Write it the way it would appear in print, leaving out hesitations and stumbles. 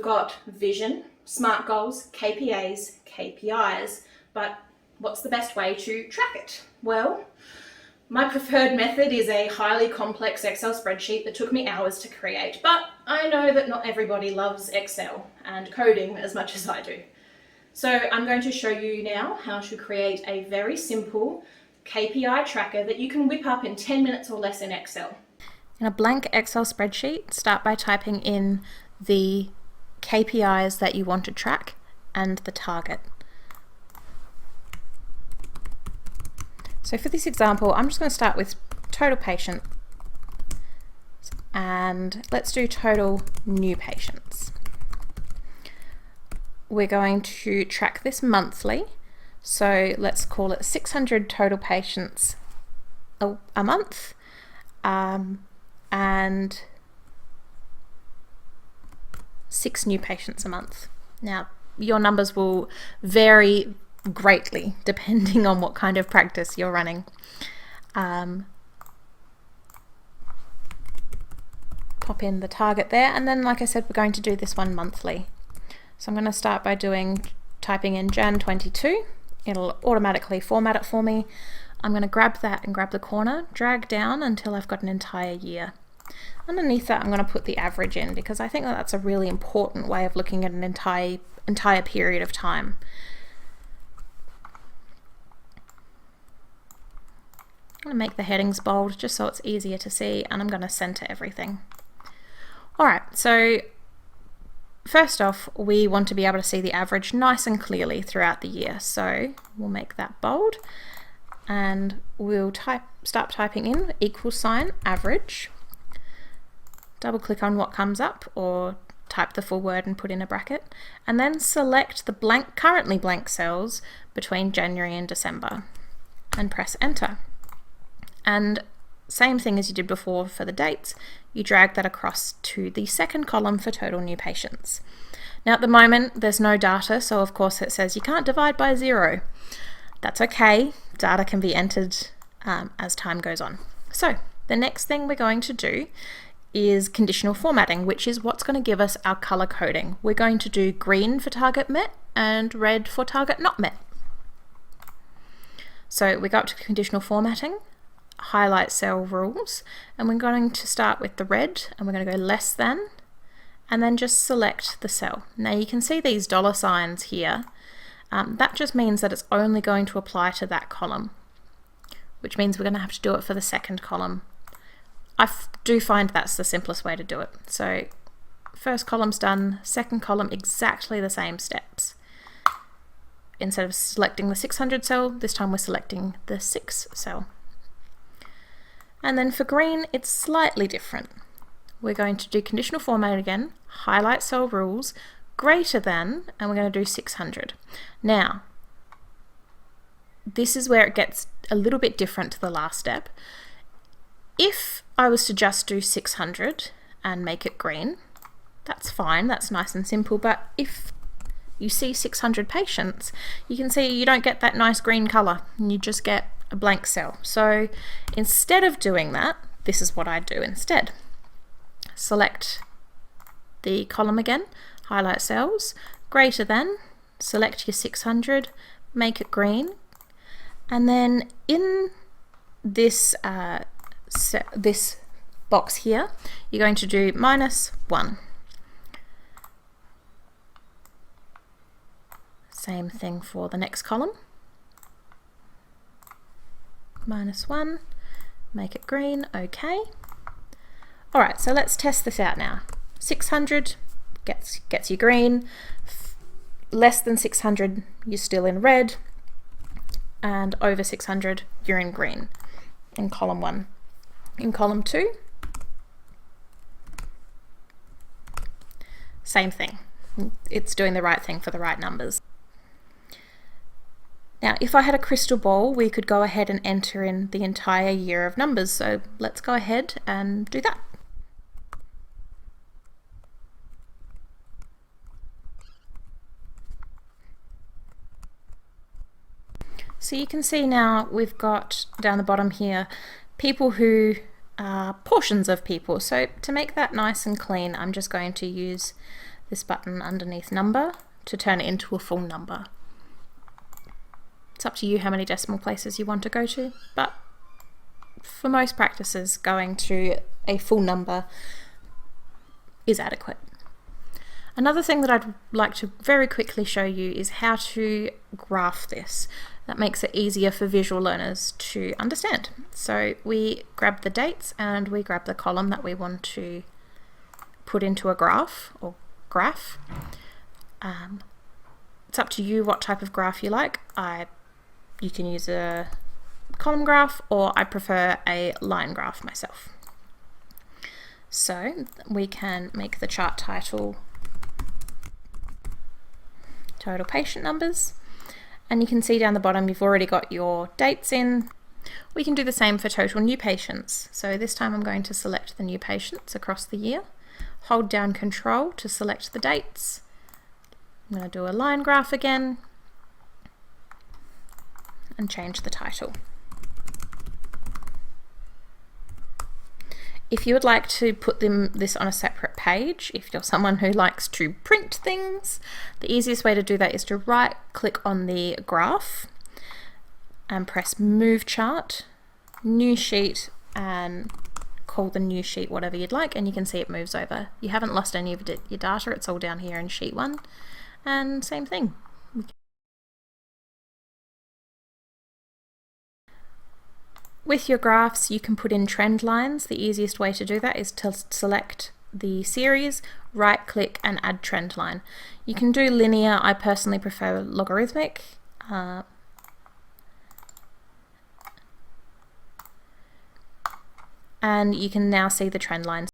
we've got vision, SMART goals, KPAs, KPIs, but what's the best way to track it? Well, my preferred method is a highly complex Excel spreadsheet that took me hours to create, but I know that not everybody loves Excel and coding as much as I do. So I'm going to show you now how to create a very simple KPI tracker that you can whip up in 10 minutes or less in Excel. In a blank Excel spreadsheet, start by typing in the KPIs that you want to track and the target. So for this example, I'm just going to start with total patient, and let's do total new patients. We're going to track this monthly, so let's call it 600 total patients a month, and 6 new patients a month. Now, your numbers will vary greatly depending on what kind of practice you're running. Pop in the target there, and then like I said, we're going to do this one monthly. So I'm going to start by typing in Jan 22. It'll automatically format it for me. I'm going to grab that and grab the corner, drag down until I've got an entire year. Underneath that, I'm going to put the average in because I think that that's a really important way of looking at an entire period of time. I'm going to make the headings bold just so it's easier to see, and I'm going to center everything. Alright, so first off, we want to be able to see the average nice and clearly throughout the year. So we'll make that bold, and we'll start typing in =average. Double click on what comes up, or type the full word and put in a bracket, and then select the currently blank cells between January and December and press enter. And same thing as you did before for the dates, you drag that across to the second column for total new patients. Now at the moment there's no data, so of course it says you can't divide by 0. That's okay, data can be entered as time goes on. So the next thing we're going to do is conditional formatting, which is what's going to give us our color coding. We're going to do green for target met and red for target not met. So we go up to conditional formatting, highlight cell rules, and we're going to start with the red, and we're going to go less than, and then just select the cell. Now you can see these dollar signs here. That just means that it's only going to apply to that column, which means we're going to have to do it for the second column. I do find that's the simplest way to do it. So first column's done, second column exactly the same steps. Instead of selecting the 600 cell, this time we're selecting the 6 cell. And then for green, it's slightly different. We're going to do conditional format again, highlight cell rules, greater than, and we're going to do 600. Now, this is where it gets a little bit different to the last step. If I was to just do 600 and make it green, that's fine, that's nice and simple, but if you see 600 patients, you can see you don't get that nice green color, and you just get a blank cell. So instead of doing that, this is what I do instead. Select the column again, highlight cells, greater than, select your 600, make it green, and then in this this box here, you're going to do -1. Same thing for the next column. -1, make it green, okay. Alright, so let's test this out now. 600 gets you green, less than 600 you're still in red, and over 600 you're in green in column 1. In column 2, same thing. It's doing the right thing for the right numbers. Now, if I had a crystal ball, we could go ahead and enter in the entire year of numbers. So let's go ahead and do that. So you can see now we've got down the bottom here people who are portions of people. So to make that nice and clean, I'm just going to use this button underneath number to turn it into a full number. It's up to you how many decimal places you want to go to, but for most practices, going to a full number is adequate. Another thing that I'd like to very quickly show you is how to graph this. That makes it easier for visual learners to understand. So we grab the dates and we grab the column that we want to put into a graph or graph. It's up to you what type of graph you like. You can use a column graph, or I prefer a line graph myself. So we can make the chart title total patient numbers, and you can see down the bottom you've already got your dates in. We can do the same for total new patients. So this time I'm going to select the new patients across the year, hold down Control to select the dates. I'm going to do a line graph again and change the title. If you would like to put this on a separate page, if you're someone who likes to print things, the easiest way to do that is to right click on the graph and press Move Chart, New Sheet, and call the new sheet whatever you'd like, and you can see it moves over. You haven't lost any of your data, it's all down here in sheet 1, and same thing. With your graphs, you can put in trend lines. The easiest way to do that is to select the series, right click and add trend line. You can do linear, I personally prefer logarithmic. And you can now see the trend lines